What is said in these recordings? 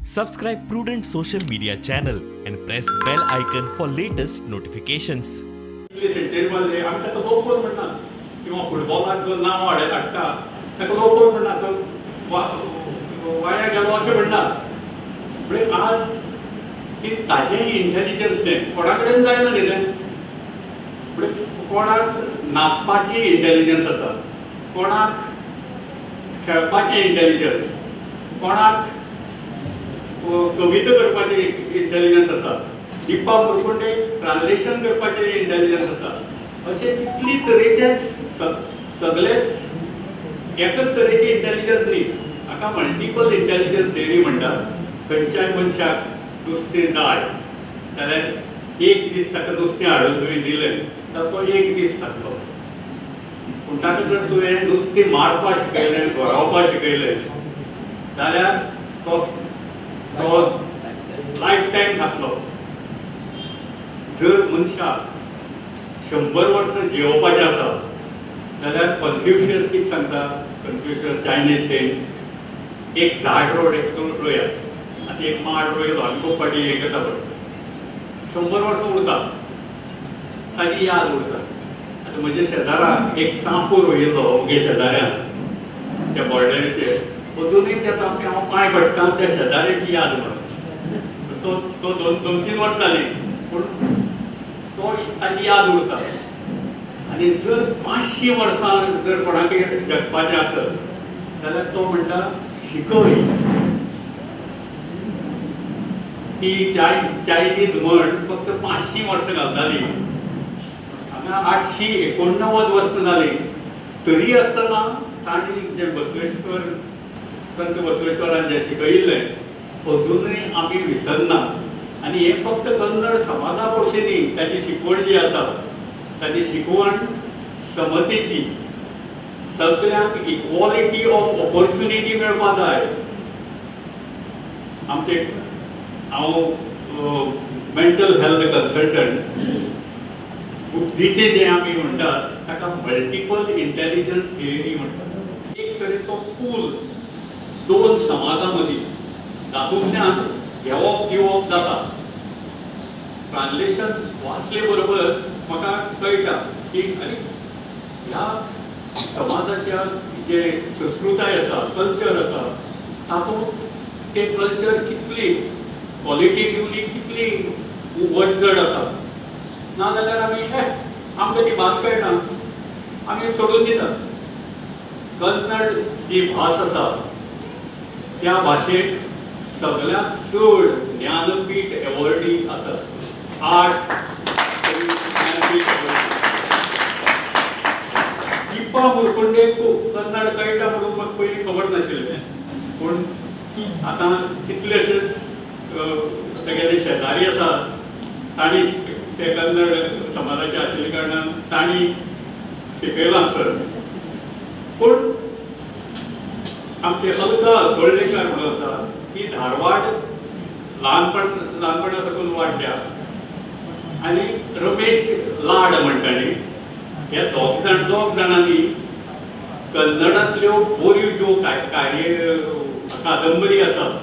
Subscribe Prudent social media channel and press bell icon for latest notifications. सेंचुरीमध्ये आम्ही ताका loafer म्हणनात किंवा फुटबॉलाक जो नांव हाडत हाडटा ताका लोफर म्हणनात वाया गेलो अशें म्हणनात. म्हणजे आज की ताजें इंटेलिजन्स तें कोणा कडेन जायना न्ही तें. म्हणजे कोणाक नाचपाची इंटेलिजन्स आसा, कोणाक खेळपाचें इंटेलिजन्स, कोणाक कविता करपाचें इंटेलिजन्स आसा, दिपा मुरकुंडे ट्रान्सलेशन करपाचें इंटेलिजन्स आसा. अशें कितली तरेचे सगळेच एकच तरेचे इंटेलिजन्स न्ही. हाका मल्टिपल इंटेलिजन्स थियरी म्हणटात. खंयच्याय मनशाक नुस्तें जाय जाल्यार एक दीस ताका नुस्तें हाडून तुवें दिलें जाल्यार तो एक दीस खातलो. पूण ताका जर तुवें नुस्तें मारपाक शिकयलें, गरोवपाक शिकयलें जाल्यार तो लायफ टायम खातलो. जर मनशाक 100 वर्सां जेवपाचें आसा जाल्यार कन्फ्युशियस कितें सांगता, कन्फ्युशियस चायनीज सेंट एक झाड रोयात आनी एक माड रोयलो आनी खूब फाटी हें करता पळय 100 वर्सां उरता, ताची याद उरता. आतां म्हज्या शेजाराक एक चांफो रोयिल्लो म्हगे शेजाऱ्यान त्या बॉर्डरीचेर, अजुनूय त्या चांफ्याक हांव पांय पडटा त्या शेजाऱ्याची याद म्हणून. तो 2-3 वर्सां जालीं पूण तो ताची याद उरता. आनी जर 500 वर्सां जर कोणाकय जगपाचें आसत जाल्यार तो म्हणटा शिकय. ती चायनीज म्हण फक्त 500 वर्सां घालताली. हांगा 889 वर्सां जालीं तरी आसतना तांणी जें बसवेश्वर संत बसवेश्वरान जें शिकयिल्लें अजुनूय आमी विसरना. आनी हें फक्त कन्नड समाजा पुरती न्ही. ताची शिकवण जी आसा ताची शिकवण समतेची, सगळ्यांक इक्वॉलिटी ऑफ ऑपॉर्च्युनिटी मेळपा जाय. आमचे हांव मेंटल हेल्थ कन्सल्टंट, बुद्धीचे जे आमी म्हणटात ताका मल्टिपल इंटेलिजन्स थियरी म्हणटात. एक तरेचो पूल दोन समाजां मदीं तातूंतल्यान घेवप दिवप जाता. ट्रान्सलेशन वाचले बरोबर म्हाका कळटा की अरे ह्या समाजाच्या जे संस्कृताय आसा, कल्चर आसा, तातूंत तें कल्चर कितली क्वॉलिटेटिवली कितली वडचड आसा. नाजाल्यार आमी आमकां ती भास कळना आमी सोडून दितात. कन्नड जी भास आसा त्या भाशेक सगळ्यांत चड ज्ञानपीठ एवॉर्डी आसात. 8 ज्ञानपीठ एवॉर्डी. दिपा मुरकुंडे कन्नड कळटा म्हणून म्हाका पयलीं खबर नाशिल्लें. पूण आतां कितलेशेच तेगेले शेजारी आसात तांणी ते कन्नड समाजाचे आशिल्ले कारणान तांणी शिकयलां आसत. पूण आमचे अलका सोळलेकर म्हणून आसा ती धारवाड ल्हानपणा साकून वाडल्या. आनी रमेश लाड म्हणटाली हे दोग जाणांनी कन्नडांतल्यो बऱ्यो ज्यो कादंबरी आसात,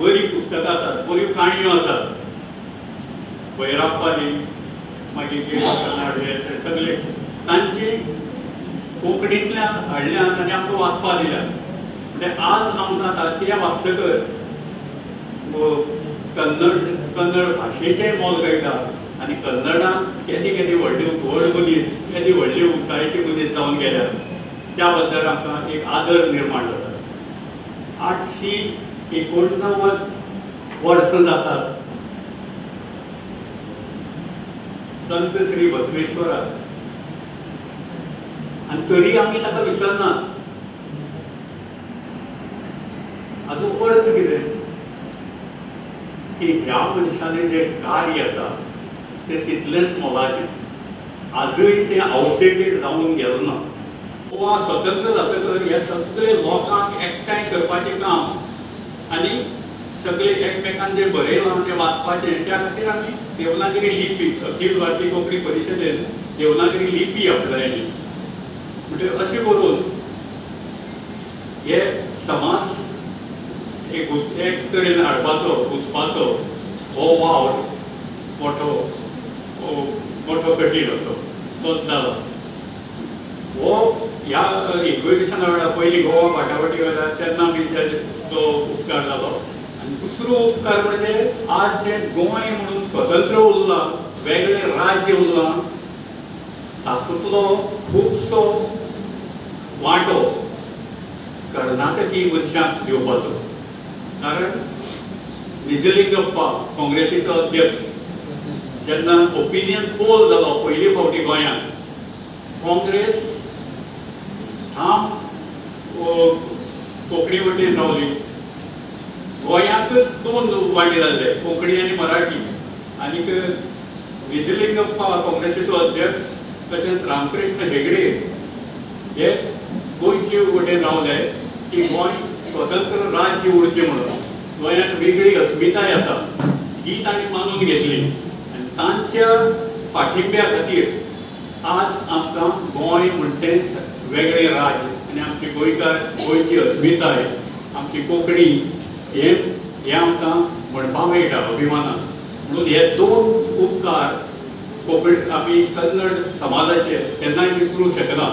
बरी पुस्तकां आसात, बऱ्यो काणयो आसात, भैरप्पाली मागीर कन्नड हे सगळे तांची कोंकणींतल्यान हाडल्यात आनी आमकां वाचपा दिल्यात. म्हणजे आज आमकां ताचे वाचतकर कन्नड भाशेचें मोल कळटा. आनी कन्नडान केदी व्हड मनीस, केदी व्हडले उंचायेचे मनीस जावन गेल्यात त्या बद्दल आमकां एक आदर निर्माण जाता. 889 वर्सां जातात संत श्री बसवेश्वराक आनी तरी आमी ताका विसरनात. हाचो अर्थ कितें की ह्या मनशाचें जें कार्य आसा तें तितलेंच मोलाचें. आजूय तें आउटडेटेड जावन गेलें ना. गोवा स्वतंत्र जातकर हे सगळे लोकांक एकठांय करपाचें काम आनी सगळे एकमेकांक जें बरयलां तें वाचपाचें, त्या खातीर आमी देवनागरी लिपी अखिल भारतीय कोंकणी परिशदेन देवनागरी लिपी आपणायली. म्हणजे अशें करून हे समाज एक तरेन हाडपाचो गुंतपाचो हो वावर मोठो कठीण असो तोच जाला. हो ह्या 21 दिसांना वेळा पयलीं गोवा फाटाफाटी वयता तेन्ना आमी तो उपकार जालो. आनी दुसरो उपकार म्हणजे आज जे गोंय म्हणून स्वतंत्र उरलां, वेगळें राज्य उरलां, तातूंतलो खुबसो वांटो कर्नाटकी मनशांक दिवपाचो. कारण निजलिंगप्पा काँग्रेसीचो अध्यक्ष जेन्ना ओपिनियन पोल जालो पयली फावटी गोंयांत, काँग्रेस ठाम कोंकणी वटेन रावली. गोंयांतच 2 वांटे जाल्ले, कोंकणी आनी मराठी. आनीक निजलिंगप्पा काँग्रेसीचो अध्यक्ष तशेंच रामकृष्ण हेगडे हे गोंयचे वटेन रावले की गोंय स्वतंत्र राज्य उरचें म्हणून. गोंयांत वेगळी अस्मिताय आसा ही तांणी मानून घेतली. आनी तांच्या फाटिंब्या खातीर आज आमकां गोंय म्हणटे वेगळें राज्य आनी आमची गोंयची अस्मिताय, आमची कोंकणी हे आमकां म्हणपाक मेळटा अभिमानान. म्हणून हे 2 उपकार कोंकणी आमी कन्नड समाजाचे केन्नाय विसरूंक शकना.